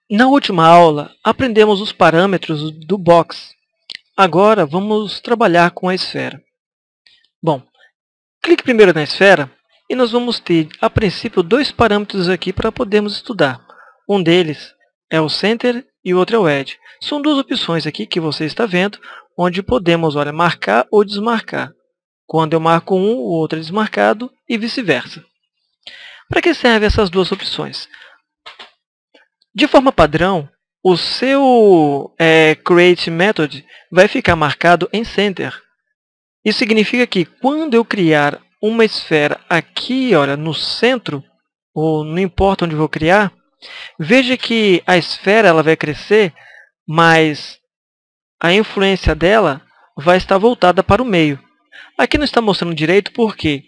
Na última aula, aprendemos os parâmetros do box. Agora, vamos trabalhar com a esfera. Bom, clique primeiro na esfera e nós vamos ter, a princípio, dois parâmetros aqui para podermos estudar. Um deles é o Center e o outro é o Edge. São duas opções aqui que você está vendo, onde podemos, olha, marcar ou desmarcar. Quando eu marco um, o outro é desmarcado e vice-versa. Para que servem essas duas opções? De forma padrão, o seu Create Method vai ficar marcado em Center. Isso significa que quando eu criar uma esfera aqui, olha, no centro, ou não importa onde eu vou criar, veja que a esfera ela vai crescer, mas a influência dela vai estar voltada para o meio. Aqui não está mostrando direito por quê?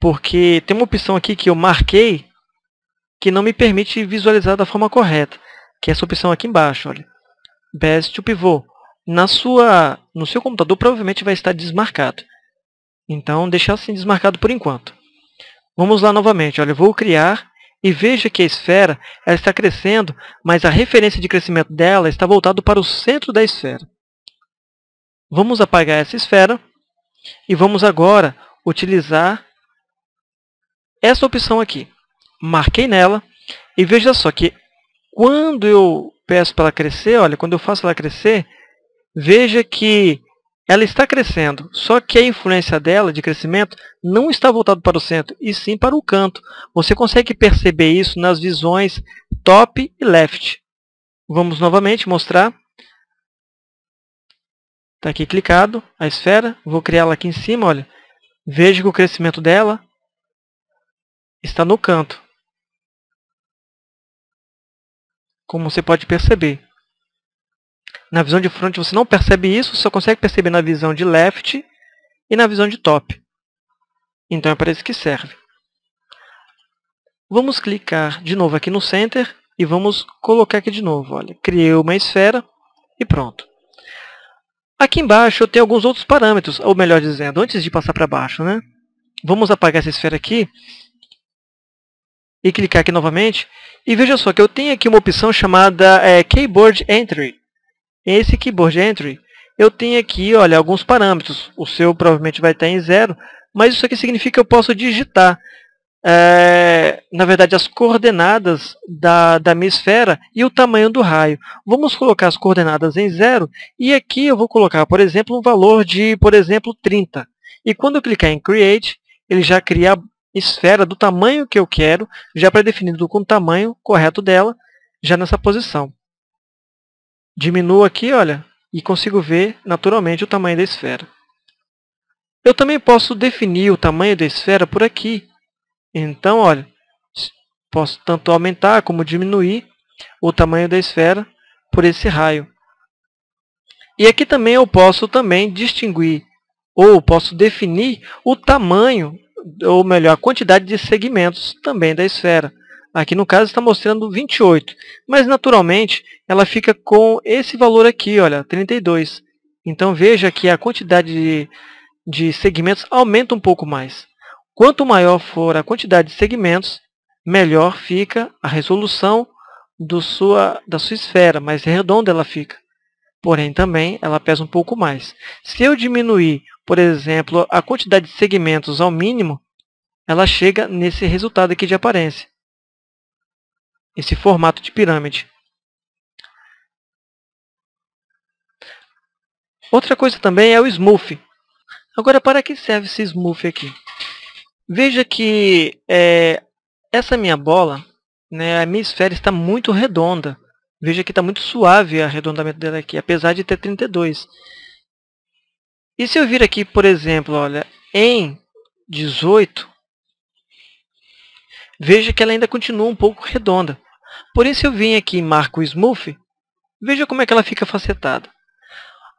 Porque tem uma opção aqui que eu marquei que não me permite visualizar da forma correta, que é essa opção aqui embaixo, olha, Best to Pivot. No seu computador provavelmente vai estar desmarcado. Então, deixar assim desmarcado por enquanto. Vamos lá novamente, olha, eu vou criar e veja que a esfera ela está crescendo, mas a referência de crescimento dela está voltada para o centro da esfera. Vamos apagar essa esfera e vamos agora utilizar essa opção aqui. Marquei nela e veja só que quando eu peço para ela crescer, olha, quando eu faço ela crescer, veja que ela está crescendo, só que a influência dela de crescimento não está voltada para o centro, e sim para o canto. Você consegue perceber isso nas visões top e left. Vamos novamente mostrar. Está aqui clicado a esfera, vou criar ela aqui em cima, olha. Veja que o crescimento dela está no canto, como você pode perceber. Na visão de front você não percebe isso, só consegue perceber na visão de left e na visão de top. Então é para isso que serve. Vamos clicar de novo aqui no Center e vamos colocar aqui de novo. Olha, criei uma esfera e pronto. Aqui embaixo eu tenho alguns outros parâmetros, ou melhor dizendo, antes de passar para baixo, né? Vamos apagar essa esfera aqui e clicar aqui novamente. E veja só que eu tenho aqui uma opção chamada Keyboard Entry. Esse Keyboard Entry, eu tenho aqui, olha, alguns parâmetros. O seu provavelmente vai estar em 0, mas isso aqui significa que eu posso digitar, na verdade, as coordenadas da minha esfera e o tamanho do raio. Vamos colocar as coordenadas em 0 e aqui eu vou colocar, por exemplo, um valor de, por exemplo, 30. E quando eu clicar em Create, ele já cria a esfera do tamanho que eu quero, já pré-definido com o tamanho correto dela, já nessa posição. Diminuo aqui, olha, e consigo ver naturalmente o tamanho da esfera. Eu também posso definir o tamanho da esfera por aqui. Então, olha, posso tanto aumentar como diminuir o tamanho da esfera por esse raio. E aqui também eu posso distinguir, ou posso definir o tamanho, ou melhor, a quantidade de segmentos também da esfera. Aqui no caso está mostrando 28, mas naturalmente ela fica com esse valor aqui, olha, 32. Então veja que a quantidade de segmentos aumenta um pouco mais. Quanto maior for a quantidade de segmentos, melhor fica a resolução da sua esfera, mais redonda ela fica. Porém, também ela pesa um pouco mais. Se eu diminuir, por exemplo, a quantidade de segmentos ao mínimo, ela chega nesse resultado aqui de aparência. Esse formato de pirâmide. Outra coisa também é o Smooth. Agora, para que serve esse Smooth aqui? Veja que essa minha bola, né, a minha esfera está muito redonda. Veja que está muito suave o arredondamento dela aqui, apesar de ter 32. E se eu vir aqui, por exemplo, olha, em 18, veja que ela ainda continua um pouco redonda. Porém, se eu vim aqui e marco o Smooth, veja como é que ela fica facetada.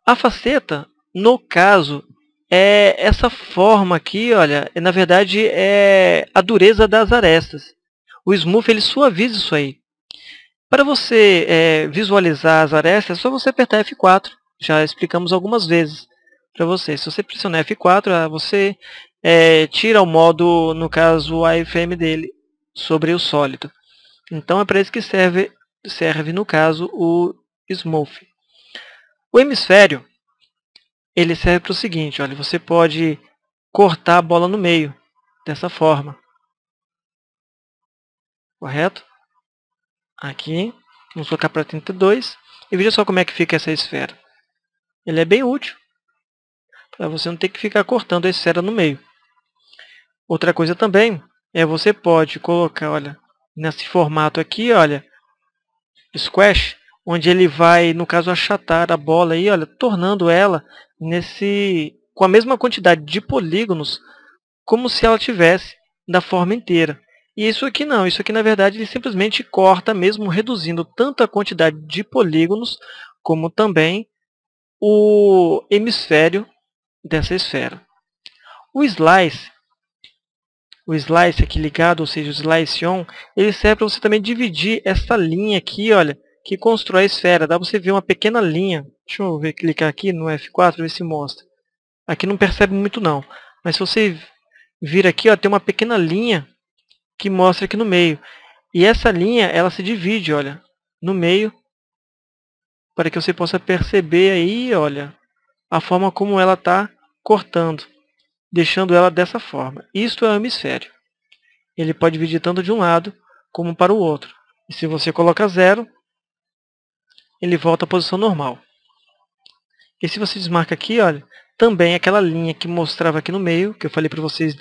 A faceta, no caso, é essa forma aqui, olha, na verdade é a dureza das arestas. O Smooth ele suaviza isso aí. Para você visualizar as arestas, é só você apertar F4. Já explicamos algumas vezes para você. Se você pressionar F4, você tira o modo, no caso, o iframe dele sobre o sólido. Então é para isso que serve serve, no caso, o Smooth. O hemisfério, ele serve para o seguinte, olha, você pode cortar a bola no meio, dessa forma. Correto? Aqui, vamos colocar para 32. E veja só como é que fica essa esfera. Ele é bem útil, para você não ter que ficar cortando a esfera no meio. Outra coisa também, você pode colocar, olha, nesse formato aqui, olha, squash, onde ele vai, no caso, achatar a bola aí, olha, tornando ela com a mesma quantidade de polígonos, como se ela tivesse da forma inteira. E isso aqui não, isso aqui na verdade ele simplesmente corta mesmo, reduzindo tanto a quantidade de polígonos, como também o hemisfério dessa esfera. O slice aqui ligado, ou seja, o slice on, ele serve para você também dividir essa linha aqui, olha, que constrói a esfera. Dá para você ver uma pequena linha. Deixa eu ver, clicar aqui no F4 ver se mostra. Aqui não percebe muito não, mas se você vir aqui, ó, tem uma pequena linha que mostra aqui no meio. E essa linha, ela se divide, olha, no meio, para que você possa perceber aí, olha, a forma como ela está cortando, deixando ela dessa forma. Isto é o hemisfério. Ele pode dividir tanto de um lado como para o outro. E se você coloca 0, ele volta à posição normal. E se você desmarca aqui, olha, também aquela linha que mostrava aqui no meio, que eu falei para vocês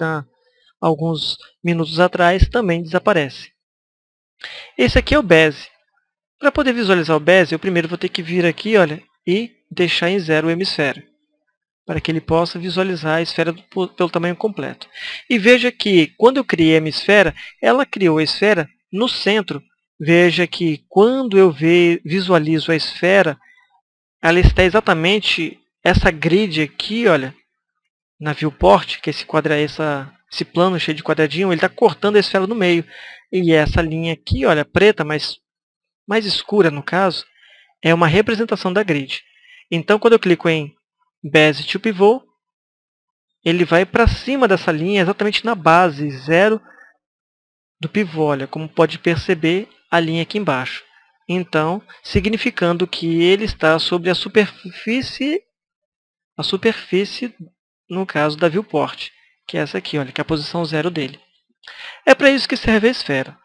alguns minutos atrás, também desaparece. Esse aqui é o Bezier. Para poder visualizar o Bezier, eu primeiro vou ter que vir aqui, olha, e deixar em 0 o hemisfério, para que ele possa visualizar a esfera pelo tamanho completo. E veja que, quando eu criei a minha esfera, ela criou a esfera no centro. Veja que, quando eu visualizo a esfera, ela está exatamente essa grid aqui, olha, na viewport, que esse plano cheio de quadradinho, ele está cortando a esfera no meio. E essa linha aqui, olha, preta, mas mais escura no caso, é uma representação da grid. Então, quando eu clico em Bezier to Pivot, ele vai para cima dessa linha, exatamente na base, 0 do pivô. Olha, como pode perceber, a linha aqui embaixo. Então, significando que ele está sobre a superfície, no caso da viewport, que é essa aqui, olha, que é a posição 0 dele. É para isso que serve a esfera.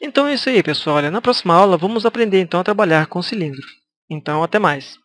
Então é isso aí, pessoal. Olha, na próxima aula vamos aprender então a trabalhar com cilindro. Então, até mais.